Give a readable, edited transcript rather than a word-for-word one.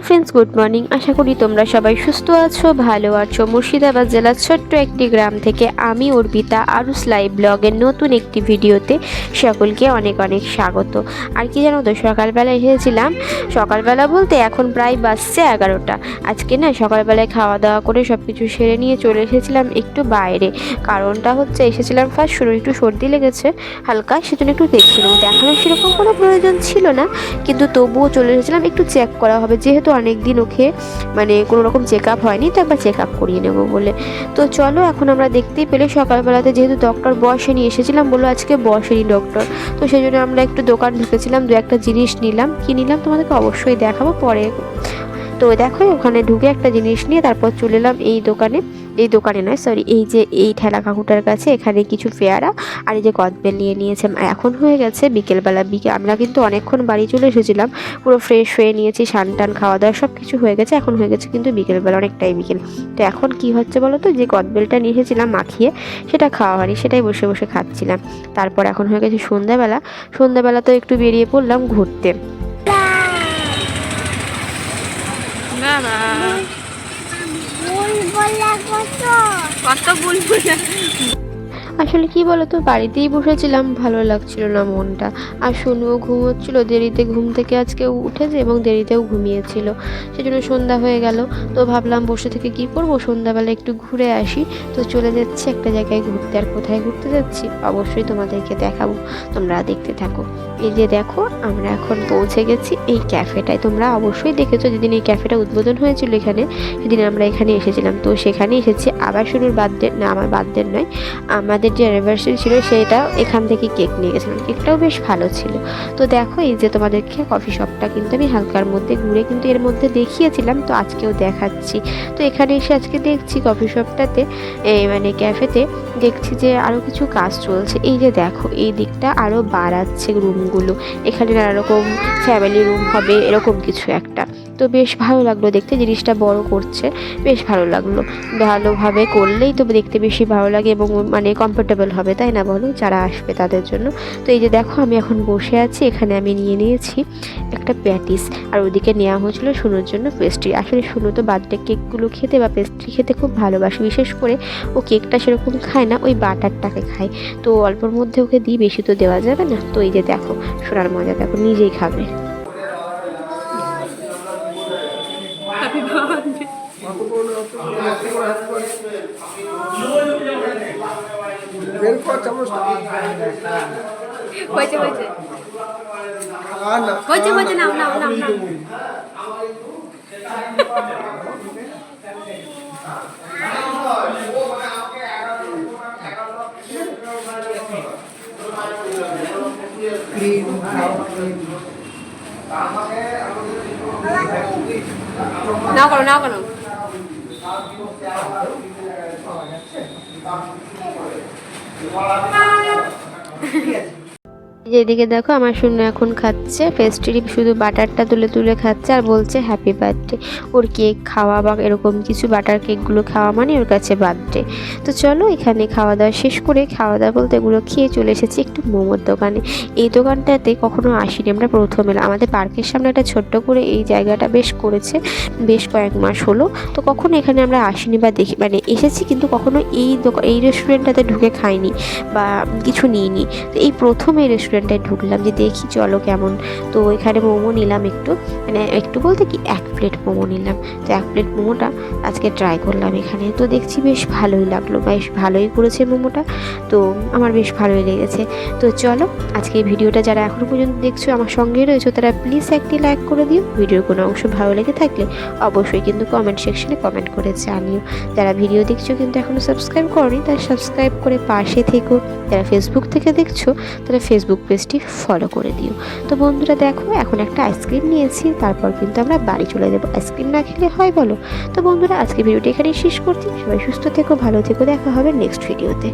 Friends, good morning. আশা করি তোমরা সবাই সুস্থ আছো, ভালো আছো। মুর্শিদাবাদ জেলার ছোট্ট একটি গ্রাম থেকে আমি অর্পিতা আরুস লাইভ ব্লগের নতুন একটি ভিডিওতে সকলকে অনেক অনেক স্বাগত। আর কি জানো তো, সকালবেলা এসেছিলাম, সকালবেলা বলতে এখন প্রায় বাজছে 11টা। আজকে না সকালবেলায় খাওয়া দাওয়া করে সব কিছু সেরে নিয়ে চলে এসেছিলাম একটু বাইরে। কারণটা হচ্ছে এসেছিলাম ফার্স্ট শুরু একটু সর্দি লেগেছে হালকা, সেজন্য একটু দেখছিলাম। দেখানোর সেরকম কোনো প্রয়োজন ছিল না, কিন্তু তবুও চলে এসেছিলাম একটু চেক করা হবে, যেহেতু অনেক দিন ওকে মানে কোনো রকম চেক আপ হয়নি, তো একবার চেক আপ করিয়ে নেবো বলে। তো চলো, এখন আমরা দেখতেই পেলে সকালবেলাতে যেহেতু ডক্টর বসেনি, এসেছিলাম বলো আজকে বসেনি ডক্টর, তো সেই জন্য আমরা একটু দোকান ঢুকেছিলাম, দু একটা জিনিস নিলাম। কি নিলাম তোমাদেরকে অবশ্যই দেখাবো পরে। তো দেখো, ওখানে ঢুকে একটা জিনিস নিয়ে তারপর চলে এলাম এই দোকানে নয় সরি, এই ঠেলা কাকুটার কাছে। এখানে কিছু পেয়ারা আর এই যে কদবেল নিয়ে নিয়েছে। এখন হয়ে গেছে বিকেলবেলা। আমরা কিন্তু অনেকক্ষণ বাড়ি চলে এসেছিলাম, পুরো ফ্রেশ হয়ে নিয়েছি, স্নান টান খাওয়া দাওয়া সব কিছু হয়ে গেছে। এখন হয়ে গেছে কিন্তু বিকেলবেলা, অনেকটাই বিকেল। তো এখন কি হচ্ছে বলো তো, যে কদবেলটা নিয়ে এসেছিলাম মাখিয়ে, সেটা খাওয়া হয়নি, সেটাই বসে বসে খাচ্ছিলাম। তারপর এখন হয়ে গেছে সন্ধ্যাবেলা তো একটু বেরিয়ে পড়লাম ঘুরতে। আসলে কি বলতো, বাড়িতেই বসেছিলাম, ভালো লাগছিল না মনটা। আর সোনুও ঘুমোচ্ছিল, দেরিতে ঘুম থেকে আজকে উঠেছে এবং দেরিতেও ঘুমিয়েছিল, সেজন্য সন্ধ্যা হয়ে গেল। তো ভাবলাম বসে থেকে কি করব, সন্ধ্যাবেলা একটু ঘুরে আসি। তো চলে যাচ্ছি একটা জায়গায় ঘুরতে। আর কোথায় ঘুরতে যাচ্ছি অবশ্যই তোমাদেরকে দেখাবো, তোমরা দেখতে থাকো। এই যে দেখো, আমরা এখন পৌঁছে গেছি এই ক্যাফেটায়। তোমরা অবশ্যই দেখেছো, যেদিন এই ক্যাফেটা উদ্বোধন হয়েছিল এখানে, সেদিন আমরা এখানে এসেছিলাম। তো সেখানে এসেছি আবার শুরুর বার্থডে না, আমার বার্থডে নয়, আমাদের যে অ্যানিভার্সারি ছিল সেটা এখান থেকে কেক নিয়ে গেছিলাম। কেকটাও বেশ ভালো ছিল। তো দেখো, এই যে তোমাদেরকে কফি শপটা কিন্তু আমি হালকার মধ্যে ঘুরে কিন্তু এর মধ্যে দেখিয়েছিলাম, তো আজকেও দেখাচ্ছি। তো এখানে এসে আজকে দেখছি কফি শপটাতে মানে ক্যাফেতে দেখছি যে আরও কিছু কাজ চলছে। এই যে দেখো, এই দিকটা আরও বাড়াচ্ছে রুমগুলো, এখানে নানা রকম ফ্যামিলি রুম হবে এরকম কিছু একটা। তো বেশ ভালো লাগলো দেখতে, জিনিসটা বড় করছে, বেশ ভালো লাগলো। ভালোভাবে করলেই তো দেখতে বেশি ভালো লাগে এবং মানে কমফোর্টেবল হবে, তাই না বলো, যারা আসবে তাদের জন্য। তো এই যে দেখো, আমি এখন বসে আছি, এখানে আমি নিয়ে নিয়েছি একটা প্যাটিস, আর ওদিকে নেওয়া হয়েছিল শুনুর জন্য পেস্ট্রি। আসলে শুনু তো বার্থডে কেকগুলো খেতে বা পেস্ট্রি খেতে খুব ভালোবাসে, বিশেষ করে ও কেকটা সেরকম খায় না, ওই বাটারটাকে খায়। তো অল্পর মধ্যে ওকে দিই, বেশি তো দেওয়া যাবে না। তো এই যে দেখো, সোনার মজা দেখো, নিজেই খাবে। নাও করো যেদিকে দেখো, আমার শূন্য এখন খাচ্ছে পেস্ট্রি, শুধু বাটারটা তুলে তুলে খাচ্ছে আর বলছে হ্যাপি বার্থডে। ওর কেক খাওয়া বা এরকম কিছু বাটার কেকগুলো খাওয়া মানে ওর কাছে বার্থডে। তো চলো, এখানে খাওয়া দাওয়া শেষ করে, খাওয়া দাওয়া বলতে এগুলো খেয়ে চলে এসেছি একটু মোমোর দোকানে। এই দোকানটাতে কখনো আসিনি, আমরা প্রথম এলাম। আমাদের পার্কের সামনে একটা ছোট্ট করে এই জায়গাটা বেশ করেছে, বেশ কয়েক মাস হলো। তো কখনো এখানে আমরা আসিনি বা দেখি, মানে এসেছি কিন্তু কখনো এই রেস্টুরেন্টটাতে ঢুকে খাইনি বা কিছু নিইনি। তো এই প্রথম এই রেস্টুরেন্টটায় ঢুকলাম, যে দেখি চলো কেমন। তো এখানে মোমো নিলাম একটু, মানে একটু বলতে কি 1 প্লেট মোমো নিলাম। তো 1 প্লেট মোমোটা আজকে ট্রাই করলাম এখানে। তো দেখছি বেশ ভালোই লাগলো, বেশ ভালোই করেছে মোমোটা, তো আমার বেশ ভালোই লেগেছে। তো চলো, আজকে এই ভিডিওটা যারা এখনও পর্যন্ত দেখছো, আমার সঙ্গে রয়েছো, তারা প্লিজ একটি লাইক করে দিও। ভিডিওর কোনো অংশ ভালো লেগে থাকলে অবশ্যই কিন্তু কমেন্ট সেকশনে কমেন্ট করে জানিও। যারা ভিডিও দেখছো কিন্তু এখনও সাবস্ক্রাইব করোনি, তারা সাবস্ক্রাইব করে পাশে থেকো। যারা ফেসবুক থেকে দেখছো, তারা ফেসবুক পেজটি ফলো করে দিও। তো বন্ধুরা দেখো, এখন একটা আইসক্রিম নিয়েছি, তারপর কিন্তু আমরা বাড়ি চলে যাবো। আইসক্রিম না খেলে হয় বলো? তো বন্ধুরা, আজকে ভিডিওটি এখানেই শেষ করছি। সবাই সুস্থ থেকো, ভালো থেকো, দেখা হবে নেক্সট ভিডিওতে।